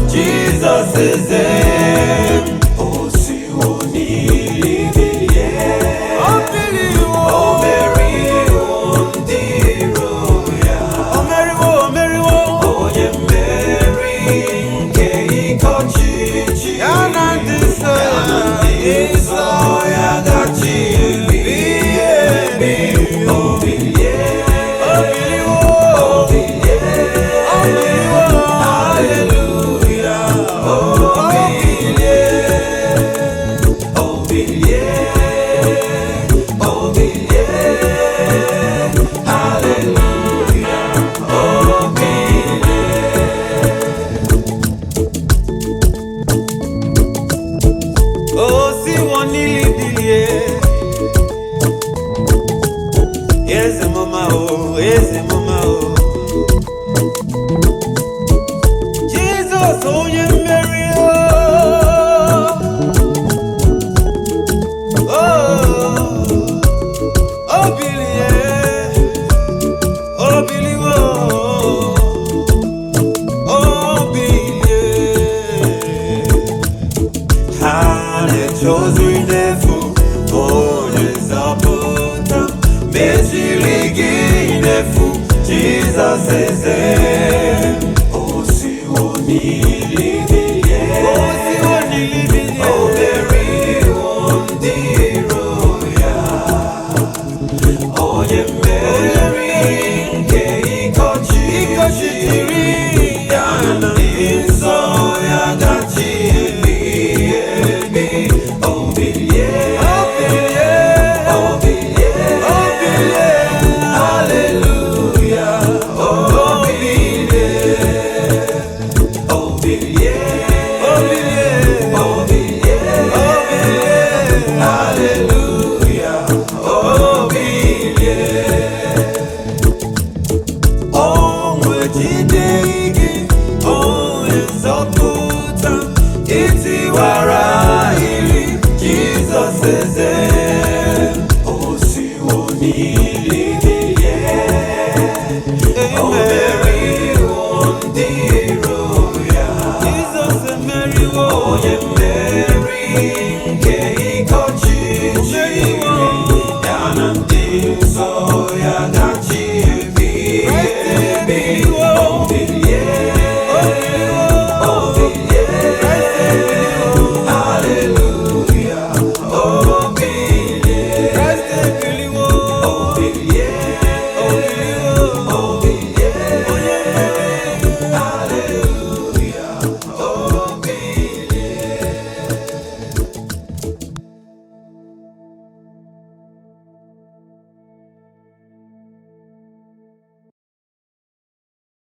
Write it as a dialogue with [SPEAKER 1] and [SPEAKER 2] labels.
[SPEAKER 1] Jesus is there. Oh, see what he yeah. Oh, Billy, oh, Mary, oh, dear, oh, Mary, oh, Mary, oh, yeah, Mary, Kay, Kochi, Yana, this, I got you, oh, Billy, yeah, oh, Billy, oh, Billy, yeah, oh, Billy, oh, hallelujah, oh, Billy, yeah, oh, Billy, yeah, oh, Billy, yeah, hallelujah, oh, Billy, oh, see one Billy, yeah. Yes, mama, oh, yes, mama, oh. Jesus, oh, you Mary, oh, oh, Billy, yeah, oh, Billy, oh, Billy, yeah. Hane chose nefu, oh, Jesaputa, Mesili nefu, Jesus is there. Oh, see, oh,